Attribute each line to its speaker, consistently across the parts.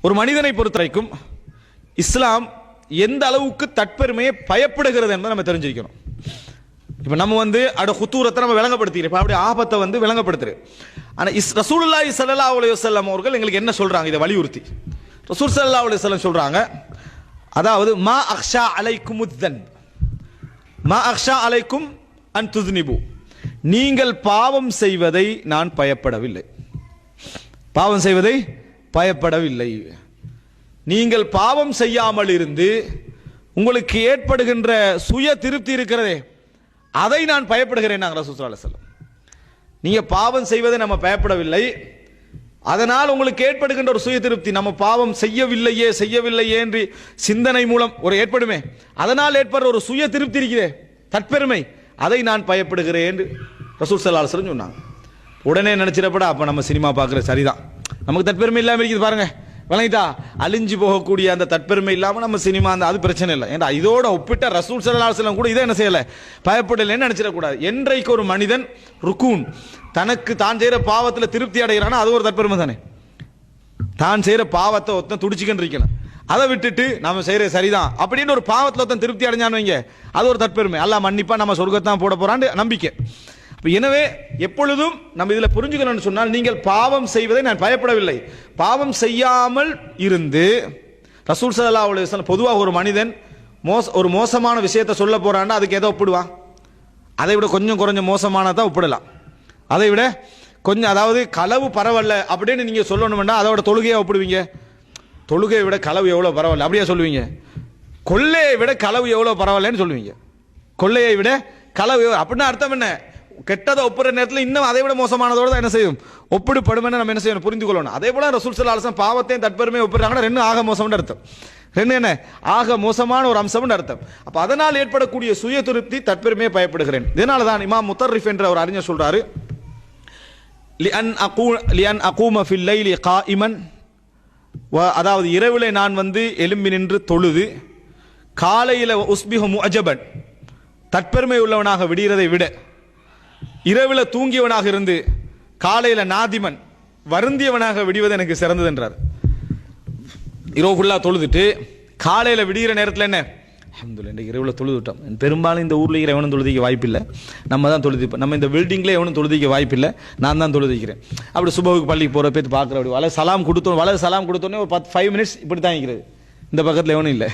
Speaker 1: ஒரு மனிதனை பொறுத்தவரைக்கும் இஸ்லாம் எந்த அளவுக்கு தற்பெருமையை பயப்படுகிறது என்பதை நம்ம தெரிஞ்சிருக்கணும். இப்போ நம்ம ஹுத்தூரத்தை நம்ம விளங்கப்படுத்திக்கிறோம், இப்போ அப்படி ஆபத்தை விளங்கப்படுத்துரு. ஆனால் ரசூலுல்லாஹி ஸல்லல்லாஹு அலைஹி வஸல்லம் அவர்கள் எங்களுக்கு என்ன சொல்றாங்க, இதை வலியுறுத்தி ரசூல் ஸல்லல்லாஹு அலைஹி வஸல்லம் சொல்றாங்க, அதாவது மா அக்ஷா அலைக்கும் உத்தன் மா அக்ஷா அலைக்கும் அன் துஸ்னிபு, நீங்கள் பாவம் செய்வதை நான் பயப்படவில்லை. பாவம் செய்வதை பயப்படவில்லை. நீங்கள் பாவம் செய்யாமல் இருந்து உங்களுக்கு ஏற்படுகின்ற சுய திருப்தி இருக்கிறதே, அதை நான் பயப்படுகிறேன். நாங்கள் ரசூல் ஸல்லல்லாஹு அலைஹி வஸல்லம், நீங்க பாவம் செய்வதை நம்ம பயப்படவில்லை, அதனால் உங்களுக்கு ஏற்படுகின்ற ஒரு சுய திருப்தி, நம்ம பாவம் செய்யவில்லையே என்று சிந்தனை மூலம் ஒரு ஏற்படுமே, அதனால் ஏற்படுற ஒரு சுய திருப்தி இருக்கிறே, தற்பெருமை, அதை நான் பயப்படுகிறேன் என்று ரசூல் ஸல்லல்லாஹு அலைஹி வஸல்லம் சொன்னாங்க. உடனே நினைச்சிடப்படா அப்ப நம்ம சினிமா பார்க்கறது சரிதான், நமக்கு தற்பெருமை இல்லாமல் இருக்குது பாருங்க, விளங்கிட்டா, அழிஞ்சு போகக்கூடிய அந்த தற்பெருமை இல்லாமல் நம்ம சினிமா அது பிரச்சனை இல்லை. ஏன்னா இதோட ஒப்பிட்ட ரசூல் ஸல்லல்லாஹு அலைஹி வஸல்லம் கூட இதை என்ன செய்யலை, பயப்படலைன்னு நினைச்சிடக்கூடாது. என்றைக்கு ஒரு மனிதன் ருக்கூன் தனக்கு தான் செய்கிற பாவத்தில் திருப்தி அடைகிறானா அது ஒரு தற்பெருமை தானே. தான் செய்கிற பாவத்தை ஒருத்தன் துடிச்சுக்கின்னு இருக்கணும், அதை விட்டுட்டு நம்ம செய்கிற சரிதான் அப்படின்னு ஒரு பாவத்தில் ஒருத்தன் திருப்தி அடைஞ்சான்னு வைங்க, அது ஒரு தற்பெருமை. அல்லாஹ் மன்னிப்பா நம்ம சொர்க்கத்தான் போட போறான்னு நம்பிக்கை. எனவே எப்பொழுதும் நம்ம இதில் புரிஞ்சுக்கணும்னு சொன்னால், நீங்கள் பாவம் செய்வதை நான் பயப்படவில்லை, பாவம் செய்யாமல் இருந்து ரசூல் ஸல்லல்லாஹு அலைஹி வஸல்லம் பொதுவாக ஒரு மனிதன் ஒரு மோசமான விஷயத்தை சொல்ல போறான்னா அதுக்கு எதை ஒப்பிடுவான், அதை விட கொஞ்சம் குறைஞ்ச மோசமானதான் ஒப்பிடலாம். அதை விட கொஞ்சம், அதாவது களவு பரவாயில்ல அப்படின்னு நீங்க சொல்லணும்னா அதோட தொழுகையை ஒப்பிடுவீங்க, தொழுகையை விட களவு எவ்வளவு பரவாயில்ல அப்படியே சொல்லுவீங்க. கொள்ளையை விட களவு எவ்வளவு பரவாயில்லன்னு சொல்லுவீங்க, கொள்ளையை விட களவு அப்படின்னா அர்த்தம் என்ன, கெட்டதை ஒப்புற நேரத்தில் இன்னும் அதை விட மோசமானதோடு தான் என்ன செய்யும், ஒப்பிடுபடும். நம்ம என்ன செய்யணும், புரிந்து கொள்ளணும். அதே போல ரசூல் ஸல்லல்லாஹு அலைஹி வஸல்லம் பாவத்தையும் தற்பெருமையை ஒப்பிடுறாங்கன்னா ரெண்டு ஆக மோசம்னு அர்த்தம், ரெண்டு என்ன ஆக மோசமான ஒரு அம்சம்னு அர்த்தம். அப்ப அதனால் ஏற்படக்கூடிய சுய திருப்தி தற்பெருமையை பயப்படுகிறேன். இதனால தான் இமாம் முத்தர்ரிஃப் என்ற ஒரு அறிஞர் சொல்றாரு, லிஅன் அகூம ஃபில் லைலி காயிமன், அதாவது இரவிலே நான் எழும்பி நின்று தொழுது, காலையில உஸ்பிஹு முஅஜபன், தற்பெருமை உள்ளவனாக விடுகிறதை விட இரவில தூங்கியவனாக இருந்து காலையில நாதிமன் வருந்தியவனாக விடுவது எனக்கு சிறந்தது என்றார். இரவு ஃபுல்லா தொழுதுட்டு காலையில விடுகிற நேரத்தில் என்ன, அல்ஹம்துலில்லாஹ் இரவுல தொழுதுட்டோம். பெரும்பாலும் இந்த ஊர்ல எவனும் தொழுதிக்க வாய்ப்பில்லை, நம்ம தான் தொழுதிப்போம். நம்ம இந்த பில்டிங்ல எவனும் தொழுதிக்க வாய்ப்பில்லை, நான் தான் தொழுதிக்கிறேன். அப்படி சுபஹுக்கு பள்ளிக்கு போற பேத்து பார்க்குற, அப்படி வலை சலாம் கொடுத்தோன்னே ஒரு 5 மினிட்ஸ் இப்படி தான் இருக்கிறது, இந்த பக்கத்தில் எவனும் இல்லை,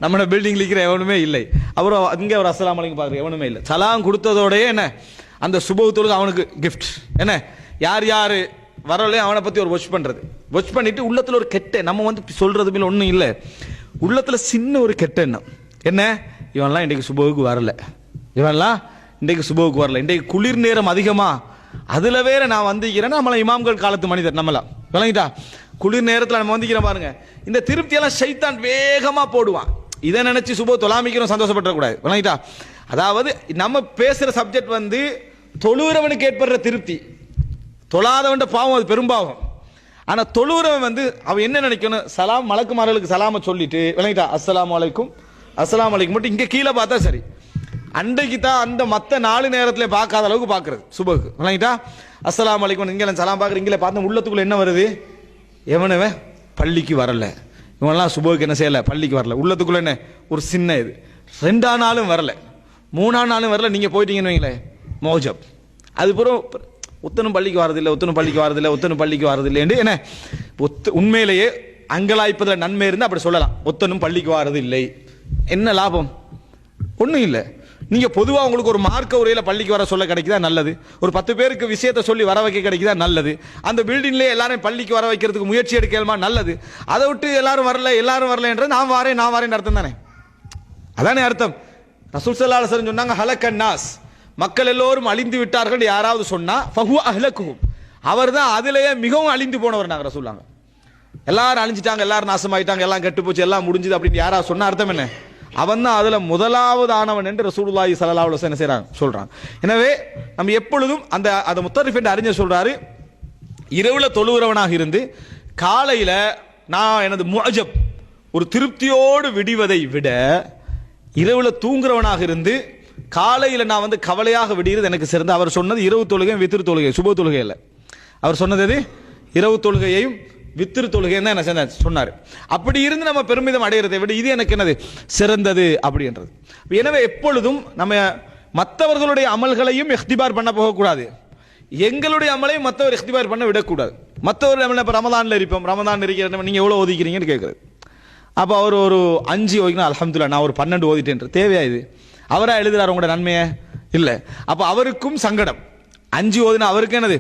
Speaker 1: நம்ம பில்டிங்ல இருக்கிற எவனுமே இல்லை. அப்புறம் இங்கே ஒரு அஸ்ஸலாமு அலைக்கும் பார்க்குற எவனுமே இல்லை. சலாம் கொடுத்ததோடய என்ன, அந்த சுபஹ் தொழுகை அவனுக்கு கிஃப்ட். என்ன, யார் யார் வரலையும் அவனை பற்றி ஒரு வாட்ச் பண்ணுறது, வாட்ச் பண்ணிட்டு உள்ளத்தில் ஒரு கெட்ட, நம்ம சொல்றது மேல ஒன்றும் இல்லை, உள்ளத்தில் சின்ன ஒரு கெட்ட எண்ணம், என்ன, இவன்லாம் இன்றைக்கு சுபஹுக்கு வரல, இன்றைக்கு குளிர் நேரம் அதிகமா, அதில் வேற நான் வந்திருக்கிறேன், நம்மள இமாம்கள் காலத்து மனிதர் நம்மளாம், விளங்கிட்டா, குளிர் நேரத்தில் நம்ம வந்திக்கிறோம் பாருங்க, இந்த திருப்தியெல்லாம் ஷைத்தான் வேகமா போடுவான். இதை நினைச்சு சுபஹ் தொழாமிக்கிறோம், சந்தோஷப்படக்கூடாது, விளங்கிட்டா. அதாவது நம்ம பேசுற சப்ஜெக்ட் தொழுகிறவனுக்கு ஏற்படுற திருப்தி, தொழாதவன் பாவம், அது பெரும்பாவம். ஆனா தொழுகிறவன் அவன் என்ன நினைக்கணும், சலாம் மலக்குமார்களுக்கு சலாம சொல்லிட்டு, விளங்கிட்டா, அஸ்ஸலாமு அலைக்கும் மட்டும் இங்க கீழே பார்த்தா சரி. அன்றைக்கு தான் அந்த மற்ற 4 நேரத்தில் பார்க்காத அளவுக்கு பார்க்கறது சுபஹுக்கு, விளங்கிட்டா, அஸ்ஸலாமு அலைக்கும் இங்கே சலாம் பார்க்குற, இங்கே பார்த்து உள்ளத்துக்குள்ள என்ன வருது, எவனவன் பள்ளிக்கு வரல, இவன்லாம் சுபஹுக்கு என்ன செய்யல, பள்ளிக்கு வரல, உள்ளத்துக்குள்ள என்ன ஒரு சின்ன இது, 2ஆம் நாளும் வரல, 3ஆம் நாளும் வரல, நீங்க போயிட்டீங்கன்னு வைங்களேன் மோஜப், அது பிறகு ஒத்தனும் பள்ளிக்கு வரதில்லை என்று என்ன, உண்மையிலேயே அங்கலாய்ப்பதில் நன்மை இருந்து அப்படி சொல்லலாம், ஒத்தனும் பள்ளிக்கு வாரது இல்லை, என்ன லாபம், ஒன்றும் இல்லை. நீங்க பொதுவாக உங்களுக்கு ஒரு மார்க்க உரையில பள்ளிக்கு வர சொல்ல கிடைக்குதா, நல்லது. ஒரு 10 பேருக்கு விஷயத்தை சொல்லி வர வைக்க கிடைக்குதா, நல்லது. அந்த பில்டிங்லேயே எல்லாரும் பள்ளிக்கு வர வைக்கிறதுக்கு முயற்சி எடுக்கலாமா, நல்லது. அதை விட்டு எல்லாரும் வரல என்ற நான் வாரேன் அர்த்தம் தானே, அதானே அர்த்தம். ரசூல் ஸல்லல்லாஹு அலைஹி வஸல்லம் சொன்னாங்க, ஹலக்கன் நாஸ், மக்கள் எல்லோரும் அழிந்து விட்டார்கள் யாராவது சொன்னா ஃபஹுவ அஹ்லகுஹும், அவர் தான் அதிலேயே மிகவும் அழிந்து போனவர். நாங்கள் ரசூலுல்லாஹ், எல்லாரும் அழிஞ்சிட்டாங்க, எல்லாரும் நாசமாயிட்டாங்க, எல்லாம் கெட்டு போச்சு, எல்லாம் முடிஞ்சது அப்படின்னு யாராவது சொன்ன அர்த்தம் என்ன, அவன் தான் அதுல முதலாவது ஆனவன் என்று ரசூலுல்லாஹி ஸல்லல்லாஹு அலைஹி வஸல்லம் செய்றாங்க, சொல்றாங்க. எனவே நம்ம எப்பொழுதும் அந்த முத்தரிஃப் என்ற அறிஞர் சொல்றாரு, இரவுல தொழுகிறவனாக இருந்து காலையில நான் எனது முஅஜப் ஒரு திருப்தியோடு விடுவதை விட, இரவுல தூங்குறவனாக இருந்து காலையில நான் கவலையாக விடுகிறது எனக்கு சிறந்த. அவர் சொன்னது இரவு தொழுகை வித்ர் தொழுகை, சுபஹ் தொழுகை இல்லை. அவர் சொன்னது இரவு தொழுகையையும் வித்திரு தொழுகை தான் என்ன சொன்னார். அப்படி இருந்து நம்ம பெருமிதம் அடைகிறதை விட இது எனக்கு என்னது சிறந்தது அப்படின்றது. எனவே எப்பொழுதும் நம்ம மற்றவர்களுடைய அமல்களையும் இஹ்திபார் பண்ண போகக்கூடாது, எங்களுடைய அமலையும் மற்றவர் இஹ்திபார் பண்ண விடக்கூடாது. மற்றவருடைய அமலை இப்போ ரமதானில் இருப்போம், ரமதான் இருக்கிற நீங்கள் எவ்வளோ ஓதிக்கிறீங்கன்னு கேட்குறது. அப்போ அவர் ஒரு 5 ஓதிக்கணும், அல்ஹம்துலில்லாஹ் நான் ஒரு 12 ஓதிட்டேன். தேவையா இது? அவராக எழுதுறாரு உங்களோட நன்மையை இல்லை. அப்போ அவருக்கும் சங்கடம். 5 ஓதுனா அவருக்கு என்னது,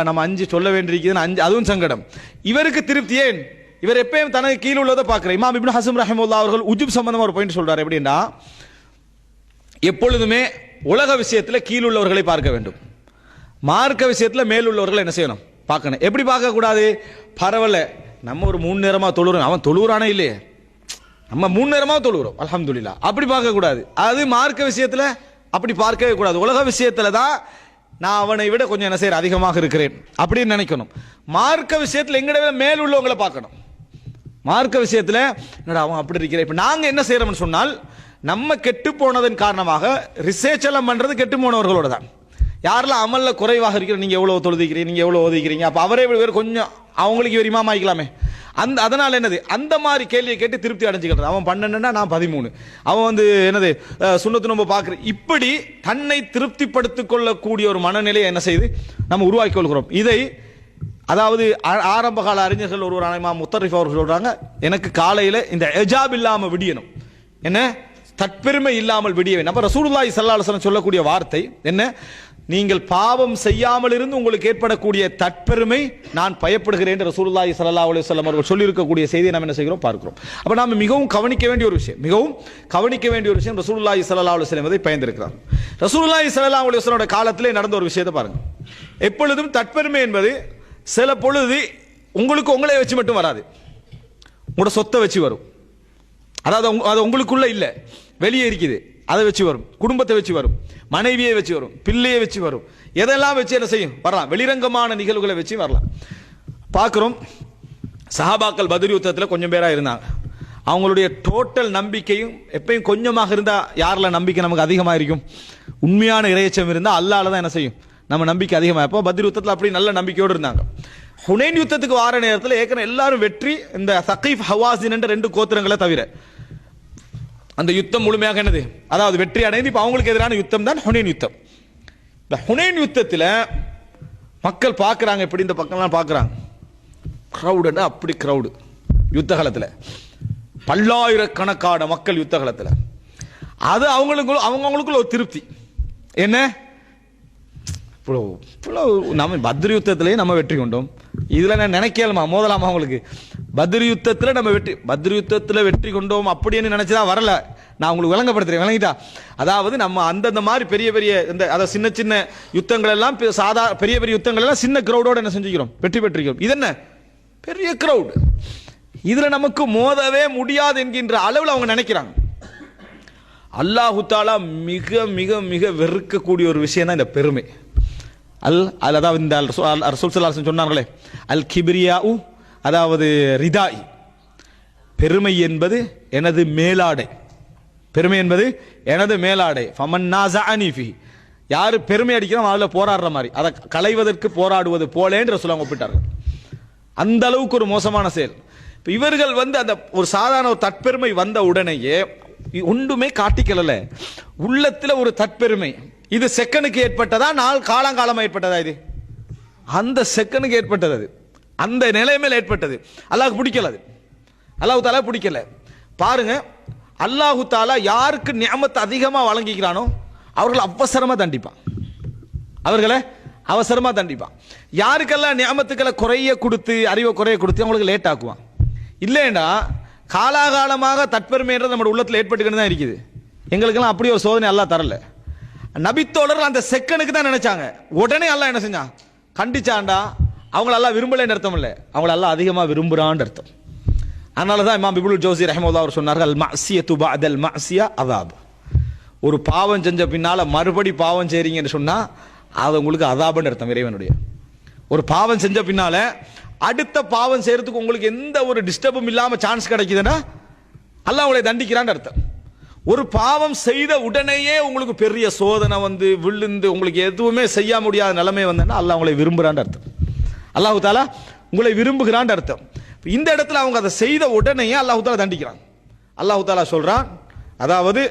Speaker 1: நம்ம 5 சொல்ல வேண்டியிருக்குதுன்னு 5, அதுவும் சங்கடம். இவருக்கு திருப்தி. ஏன்? இவர் எப்பயும் தனக்கு கீழே உள்ளதை பார்க்குறார். இமாம் இப்னு ஹஸம் ரஹிமஹுல்லாஹ் அவர்கள் உஜுப் சம்பந்தமாக ஒரு பாயிண்ட் சொல்றாரு. எப்படின்னா, எப்பொழுதுமே உலக விஷயத்தில் கீழுள்ளவர்களை பார்க்க வேண்டும், மார்க்க விஷயத்தில் மேலுள்ளவர்களை என்ன செய்யணும், பார்க்கணும். எப்படி பார்க்கக்கூடாது? பரவாயில்ல, நம்ம ஒரு 3 நேரமாக தொழுறோம், அவன் தொழுறானே இல்லையே, நம்ம 3 நேரமாக தொழுகிறோம் அல்ஹம்துலில்லாஹ், அப்படி பார்க்கக்கூடாது. அது மார்க்க விஷயத்தில் அப்படி பார்க்கவே கூடாது. உலக விஷயத்தில் தான் நான் அவனை விட கொஞ்சம் என்ன செய்யற அதிகமாக இருக்கிறேன் அப்படின்னு நினைக்கணும். மார்க்க விஷயத்தில் எங்கட மேல் உள்ளவங்களை பார்க்கணும். மார்க்க விஷயத்தில் என்னடா அவன் அப்படி இருக்கிறேன். இப்போ நாங்கள் என்ன செய்யறோம்னு சொன்னால், நம்ம கெட்டு போனதன் காரணமாக ரிசர்ச் எல்லாம் பண்றது கெட்டு போனவர்களோட தான். யாரெல்லாம் அமல்ல குறைவாக இருக்கிற, நீங்க எவ்வளவு தொழுதிக்கிறீங்க, நீங்க எவ்வளவு ஓதிக்கிறீங்க, அப்ப அவரே வேறு கொஞ்சம் அவங்களுக்கு ஒரு இமாம் ஆகிக்கலாமே. அதனால என்னது, அந்த மாதிரி கேள்வியை கேட்டு திருப்தி அடைஞ்சுக்கிறது. அவன் 12ன்னா நான் 13, அவன் வந்து என்னது சுன்னத்து நம்ம பார்க்குறேன். இப்படி தன்னை திருப்திப்படுத்திக் கொள்ளக்கூடிய ஒரு மனநிலையை என்ன செய்து நம்ம உருவாக்கி கொள்கிறோம். இதை அதாவது ஆரம்ப கால அறிஞர்கள் ஒருவர் இமாம் முத்தரிஃப் அவர்கள் சொல்றாங்க, எனக்கு காலையில் இந்த எஜாப் இல்லாமல் விடியணும், என்ன தற்பெருமை இல்லாமல் விடிய வேண்டும். அப்ப ரசூலுல்லாஹி ஸல்லல்லாஹு அலைஹி வஸல்லம் சொல்லக்கூடிய வார்த்தை என்ன, நீங்கள் பாவம் செய்யாமல் இருந்து உங்களுக்கு ஏற்படக்கூடிய தற்பெருமை நான் பயப்படுகிறேன் என்று ரசூலுல்லாஹி ஸல்லல்லாஹு அலைஹி வஸல்லம் அவர்கள் சொல்லியிருக்கக்கூடிய செய்தியை நாம் என்ன செய்கிறோம், பார்க்கிறோம். அப்ப நாம் மிகவும் கவனிக்க வேண்டிய ஒரு விஷயம், ரசூலுல்லாஹி ஸல்லல்லாஹு அலைஹி வஸல்லம் இதை பயந்திருக்கிறார். ரசூலுல்லாஹி ஸல்லல்லாஹு அலைஹி வஸல்லம் காலத்திலே நடந்த ஒரு விஷயத்தை பாருங்க. எப்பொழுதும் தற்பெருமை என்பது சில பொழுது உங்களுக்கு உங்களை வச்சு மட்டும் வராது, உங்களோட சொத்தை வச்சு வரும். அதாவது அது உங்களுக்குள்ள இல்லை, வெளியே இருக்குது, அதை வச்சு வரும். குடும்பத்தை வச்சு வரும், மனைவியை வச்சு வரும், பிள்ளையை வச்சு வரும். எதெல்லாம் வச்சு என்ன செய்யும், வரலாம். வெளிரங்கமான நிகழ்வுகளை வச்சு வரலாம். பார்க்குறோம், சஹாபாக்கள் பத்ர் யுத்தத்தில் கொஞ்சம் பேராக இருந்தாங்க. அவங்களுடைய டோட்டல் நம்பிக்கையும் எப்பயும் கொஞ்சமாக இருந்தால் யாரில் நம்பிக்கை நமக்கு அதிகமாக இருக்கும், உண்மையான இறையச்சம் இருந்தால் அல்லாஹ்ல தான் என்ன செய்யும் நம்ம நம்பிக்கை அதிகமாக. இப்போ பத்ர் யுத்தத்தில் அப்படி நல்ல நம்பிக்கையோடு இருந்தாங்க. ஹுனைன் யுத்தத்துக்கு வார நேரத்தில் ஏற்கனவே எல்லாரும் வெற்றி, இந்த சகீஃப் ஹவாஸின் என்ற 2 கோத்திரங்களை தவிர அந்த யுத்தம் முழுமையாக என்னது, அதாவது வெற்றி அடைந்து இப்போ அவங்களுக்கு எதிரான யுத்தம் தான் ஹுனைன் யுத்தம். இந்த ஹுனைன் யுத்தத்தில் மக்கள் பார்க்குறாங்க, எப்படி இந்த பக்கம்லாம் பார்க்குறாங்க, க்ரௌடுன்னா அப்படி க்ரௌடு. யுத்த காலத்தில் பல்லாயிரக்கணக்கான மக்கள் யுத்த காலத்தில். அது அவங்களுக்குள்ள ஒரு திருப்தி. என்ன, நம்ம பத்ர் யுத்தத்திலேயே நம்ம வெற்றி கொண்டோம், இதுல நான் நினைக்கலாமா, மோதலாமா அவங்களுக்கு? பத்ர் யுத்தத்தில் நம்ம பத்ர் யுத்தத்தில் வெற்றி கொண்டோம் அப்படின்னு நினைச்சுதான் வரல. நான் உங்களுக்கு விளங்கப்படுத்துறேன், விளங்கிட்டா? அதாவது நம்ம அந்தந்த மாதிரி பெரிய பெரிய இந்த அதாவது சின்ன சின்ன யுத்தங்கள் எல்லாம் பெரிய பெரிய யுத்தங்கள் எல்லாம் சின்ன கிரௌடோட என்ன செஞ்சுக்கிறோம், வெற்றி பெற்றிருக்கிறோம். இது என்ன பெரிய கிரௌடு, இதுல நமக்கு மோதவே முடியாது என்கின்ற அளவில் அவங்க நினைக்கிறாங்க. அல்லாஹு தஆலா மிக மிக மிக வெறுக்கக்கூடிய ஒரு விஷயம் தான் இந்த பெருமை. அதாவது இந்த ரசூல் ஸல்லல்லாஹு அலைஹி வஸல்லம் சொன்னார்களே, அல் கிப்ரியாஉ, அதாவது ரிதாய், பெருமை என்பது எனது மேலாடை, பெருமை என்பது எனது மேலாடை. ஃபமன் நாஸஅனி ஃபீ, யாரு பெருமை அடிக்கிறோம் அதில் போராடுற மாதிரி, அதை களைவதற்கு போராடுவது போலேன்னு ரசூலுல்லாஹ் ஒப்பிட்டார்கள். அந்த அளவுக்கு ஒரு மோசமான செயல். இப்போ இவர்கள் வந்து அந்த ஒரு சாதாரண ஒரு தற்பெருமை வந்த உடனேயே ஒன்றுமே காட்டிக்கல, உள்ளத்தில் ஒரு தற்பெருமை. இது செகண்டுக்கு ஏற்பட்டதா, காலங்காலமாக ஏற்பட்டதா? இது அந்த செகண்டுக்கு ஏற்பட்டது, அது அந்த நிலைமையில் ஏற்பட்டது. அல்லாஹ் பிடிக்கல, அது அல்லாஹு தாலா பிடிக்கல. பாருங்க, அல்லாஹு தாலா யாருக்கு நிஅமத் அதிகமாக வழங்கிக்கிறானோ அவர்களை அவசரமாக தண்டிப்பான், அவர்களை அவசரமாக தண்டிப்பான். யாருக்கெல்லாம் நிஅமத்துக்களை குறைய கொடுத்து, அறிவை குறைய கொடுத்து அவங்களுக்கு லேட் ஆக்குவான். இல்லைன்னா காலாகாலமாக தற்பெருமைன்றது நம்ம உள்ளத்தில் ஏற்பட்டுக்கிட்டு தான் இருக்குது. எங்களுக்கெல்லாம் அப்படி ஒரு சோதனை அல்லாஹ் தரல. நபித்தோழர்கள் அந்த செகண்டுக்கு தான் நினைச்சாங்க, உடனே அல்லாஹ் என்ன செஞ்சான், கண்டிச்சாண்டா. அவங்கள அல்லாஹ் விரும்பலைன்னு அர்த்தம் இல்லை, அவங்கள அல்லாஹ் அதிகமாக விரும்புறான்னு அர்த்தம். அதனால தான் இமாம் இப்னுல் ஜௌஸி ரஹிமஹுல்லாஹ் அவர் சொன்னார்கள், அல் மஅசியத்து பஅதல் மஅசியா அஸாப். ஒரு பாவம் செஞ்ச பின்னால மறுபடி பாவம் செய்றீங்கன்னு சொன்னா அது உங்களுக்கு அஸாப்னு அர்த்தம். இறைவனுடைய ஒரு பாவம் செஞ்ச பின்னால அடுத்த பாவம் செய்யறதுக்கு உங்களுக்கு எந்த ஒரு டிஸ்டர்பும் இல்லாம சான்ஸ் கிடைக்குதுன்னா அல்லாஹ் உங்களை தண்டிக்கிறான்னு அர்த்தம். ஒரு பாவம் செய்த உடனேயே உங்களுக்கு பெரிய சோதனை வந்து விழுந்து உங்களுக்கு எதுவுமே செய்ய முடியாத நிலைமை வந்தேன்னா அல்லாஹ் உங்களை விரும்புகிறான்னு அர்த்தம். அல்லாஹு தாலா உங்களை விரும்புகிறான்னு அர்த்தம். இந்த இடத்துல அவங்க அதை செய்த உடனே அல்லாஹ் தஆலா தண்டிக்கிறான். அல்லாஹ் தஆலா சொல்றான், அதாவது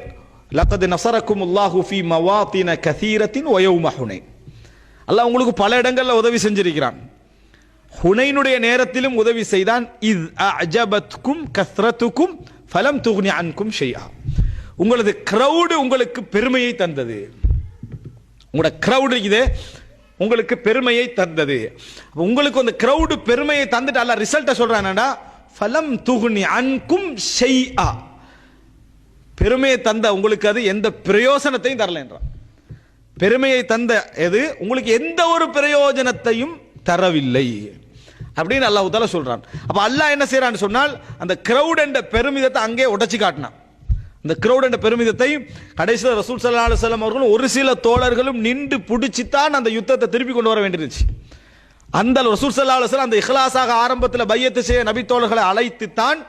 Speaker 1: லக்கத் நஸரக்குமுல்லாஹு ஃபீ மவாத்தின கஸீரத்தின் வ யௌம ஹுனைன். அல்லாஹ் உங்களுக்கு பல இடங்கள்ல உதவி செஞ்சிருக்கிறான். ஹுனைனுடைய நேரத்திலும் உதவி செய்தான். இஸ் அஅஜபத்கும் கஸ்ரத்துக்கும் ஃபலம் துக்னி அன்கும் ஷைஆ. உங்களது கிரவுட் உங்களுக்கு பெருமையை தந்தது. உங்களோட கிரவுட் இது உங்களுக்கு பெருமையை தந்தது. உங்களுக்கு அந்த கிரவுட் பெருமையை தந்துட்டு அல்லாஹ் ரிசல்ட்ட சொல்றான் என்னடா, ஃபலம் துக்னி அன்கும் ஷைஆ. பெருமையை தந்த உங்களுக்கு அது எந்த பிரயோஜனத்தையும் தரல என்றான். பெருமையை தந்த எது உங்களுக்கு எந்த ஒரு பிரயோஜனத்தையும் தரவில்லை அப்படின்னு அல்லாஹ் தஆலா சொல்றான். அப்ப அல்லாஹ் என்ன செய்யறான்னு சொன்னால், அந்த கிரவுட் என்ற பெருமிதத்தை அங்கே உடைச்சு காட்டினான். அந்த கிரவுட் என்ற பெருமிதத்தை கடைசியில் ரசூல் ஸல்லல்லாஹு அலைஹி வஸல்லம் அவர்களும் ஒரு சில தோழர்களும் நின்று பிடிச்சித்தான் அந்த யுத்தத்தை திருப்பி கொண்டு வர வேண்டியிருந்துச்சு. அந்த ரசூல் ஸல்லல்லாஹு அலைஹி வஸல்லம் அந்த இஹ்லாஸாக ஆரம்பத்தில் பையத்து செய்ய நபி தோழர்களை அழைத்து தான்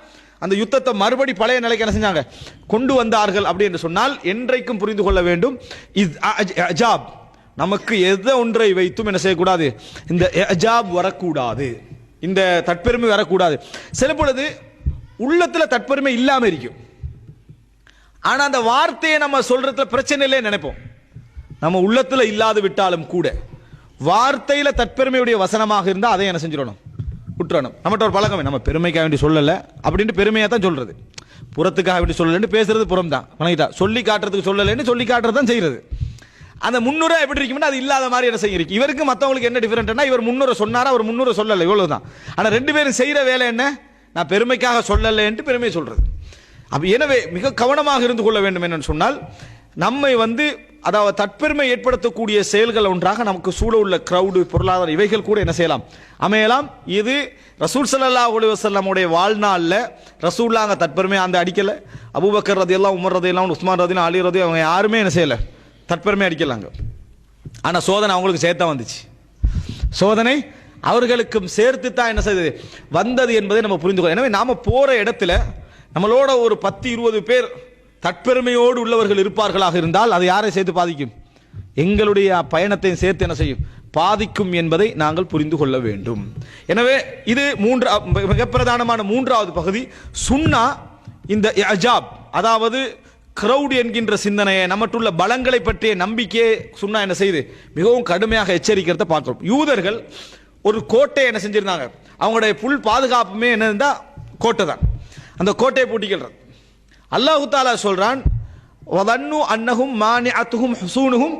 Speaker 1: அந்த யுத்தத்தை மறுபடி பழைய நிலைக்கு என்ன செஞ்சாங்க, கொண்டு வந்தார்கள். அப்படி என்று சொன்னால் என்றைக்கும் புரிந்து கொள்ள வேண்டும், இஸ் அஜாப், நமக்கு எதை ஒன்றை வைத்தும் என்ன செய்யக்கூடாது, இந்த அஜாப் வரக்கூடாது, இந்த தற்பெருமை வரக்கூடாது. சில பொழுது உள்ளத்துல தற்பெருமை இல்லாம இருக்கும், ஆனா அந்த வார்த்தையை நம்ம சொல்றதுல பிரச்சனை இல்லையே நினைப்போம். நம்ம உள்ளத்துல இல்லாது விட்டாலும் கூட வார்த்தையில தற்பெருமையுடைய வசனமாக இருந்தால் அதை என்ன செஞ்சிடணும், விட்டுறணும். நம்மகிட்ட ஒரு பழக்கம், நம்ம பெருமைக்காக வேண்டி சொல்லலை அப்படின்ட்டு பெருமையாக தான் சொல்றது, புறத்துக்காக வேண்டி சொல்லலைன்னு பேசுறது புறம் தான், சொல்லி காட்டுறதுக்கு சொல்லலைன்னு சொல்லி காட்டுறது தான் செய்யறது. அந்த முன்னுரை எப்படி இருக்கும்னா அது இல்லாத மாதிரி என்ன செய்ய இருக்கு. இவருக்கு மற்றவங்களுக்கு என்ன டிஃபரெண்ட்னா, இவர் முன்னுரை சொன்னாரா, அவர் முன்னுரை சொல்லலை, இவ்வளவுதான். ஆனால் ரெண்டு பேரும் செய்யற வேலை என்ன, நான் பெருமைக்காக சொல்லலைன்ட்டு பெருமையை சொல்றது. அப்ப எனவே மிக கவனமாக இருந்து கொள்ள வேண்டும். என்னன்னு சொன்னால், நம்மை அதாவது தற்பெருமை ஏற்படுத்தக்கூடிய செயல்கள் ஒன்றாக நமக்கு சூழ உள்ள கிரவுடு, பொருளாதார இவைகள் கூட என்ன செய்யலாம், அமையலாம். இது ரசூல் ஸல்லல்லாஹு அலைஹி வஸல்லமுடைய வாழ்நாள்ல ரசூலுல்லாஹ் தற்பெருமை அந்த அடிக்கல. அபூபக்கர் ரலியல்லாஹு, உமர் ரலியல்லாஹு, உஸ்மான் ரலியல்லாஹு, அலி ரலியல்லாஹு, அவங்க யாருமே என்ன செய்யல, தற்பெருமை அடிக்கலாங்க. ஆனா சோதனை அவங்களுக்கு சேர்த்தா வந்துச்சு. சோதனை அவர்களுக்கும் சேர்த்து தான் என்ன செய்தது, வந்தது என்பதை நம்ம புரிந்து கொள்ள. எனவே நாம போற இடத்துல நம்மளோட ஒரு 10-20 பேர் தற்பெருமையோடு உள்ளவர்கள் இருப்பார்களாக இருந்தால் அது யாரை சேர்த்து பாதிக்கும், எங்களுடைய பயணத்தையும் சேர்த்து என்ன செய்யும், பாதிக்கும் என்பதை நாங்கள் புரிந்து கொள்ள வேண்டும். எனவே இது மிக பிரதானமான மூன்றாவது பகுதி. சுன்னா இந்த அஜாப், அதாவது கிரவுட் என்கின்ற சிந்தனையை, நம்மட்டுள்ள பலங்களை பற்றிய நம்பிக்கையை சுன்னா என்ன செய்து மிகவும் கடுமையாக எச்சரிக்கிறத பார்க்கிறோம். யூதர்கள் ஒரு கோட்டை என்ன செஞ்சிருந்தாங்க, அவங்களுடைய புல் பாதுகாப்புமே என்ன இருந்தா கோட்டை தான். அந்த கோட்டையை பூட்டிக்கிறது. அல்லாஹு தஆலா சொல்றான், வதன்னு அன்னஹும் மானிஅத்துஹும் ஹுசூனுஹும்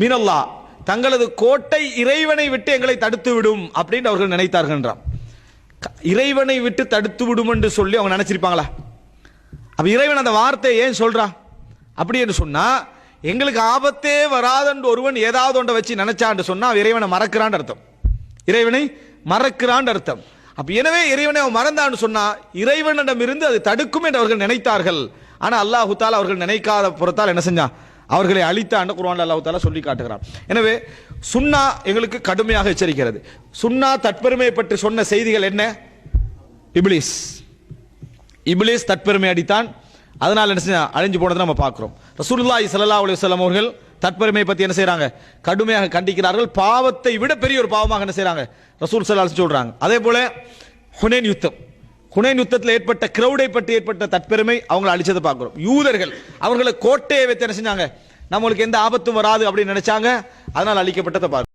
Speaker 1: மினல்லாஹ், தங்களது கோட்டை இறைவனை விட்டு எங்களை தடுத்து விடும் அப்படின்னு அவர்கள் நினைத்தார்கள்ன்றான். இறைவனை விட்டு தடுத்து விடும் என்று சொல்லி அவங்க நினைச்சிருப்பாங்களா? அப்ப இறைவன் அந்த வார்த்தையை ஏன் சொல்றான் அப்படி என்று சொன்னா, எங்களுக்கு ஆபத்தே வராதென்று ஒருவன் ஏதாவது ஒன்றை வச்சு நினைச்சான்னு சொன்னா இறைவனை மறக்கிறான் அர்த்தம், இறைவனை மறக்கிறான் அர்த்தம். அப்ப எனவே இறைவனை அவன் மறந்தான்னு சொன்னா இறைவனிடமிருந்து அது தடுக்கும் என்று அவர்கள் நினைத்தார்கள். ஆனா அல்லாஹு தஆலா அவர்கள் நினைக்காத புறத்தால் என்ன செஞ்சான், அவர்களை அழித்தான்னு குர்ஆன்ல அல்லாஹு தஆலா சொல்லி காட்டுகிறான். எனவே சுன்னா எங்களுக்கு கடுமையாக எச்சரிக்கிறது. சுன்னா தற்பெருமையை பற்றி சொன்ன செய்திகள் என்ன, இப்லீஸ் தற்பெருமை அடித்தான், அதனால என்ன செஞ்சா அழிஞ்சு போனதை நம்ம பார்க்கிறோம். ரசூலுல்லாஹி ஸல்லல்லாஹு அலைஹி வஸல்லம் அவர்கள் தற்பெருமை பத்தி என்ன செய்றாங்க, கடுமையாக கண்டிக்கிறார்கள். பாவத்தை விட பெரிய ஒரு பாவமாக என்ன செய்றாங்க ரசூல் ஸல்லல்லாஹு அலைஹி வஸல்லம் சொல்றாங்க. அதே போல ஹுனைன் யுத்தத்தில் ஏற்பட்ட கிரவுடை பற்றி ஏற்பட்ட தற்பெருமை அவங்களை அழிச்சதை பார்க்கிறோம். யூதர்கள் அவர்களை கோட்டையை வைத்து என்ன செஞ்சாங்க, நம்மளுக்கு எந்த ஆபத்தும் வராது அப்படின்னு நினைச்சாங்க, அதனால் அழிக்கப்பட்டதை பார்க்கிறோம்.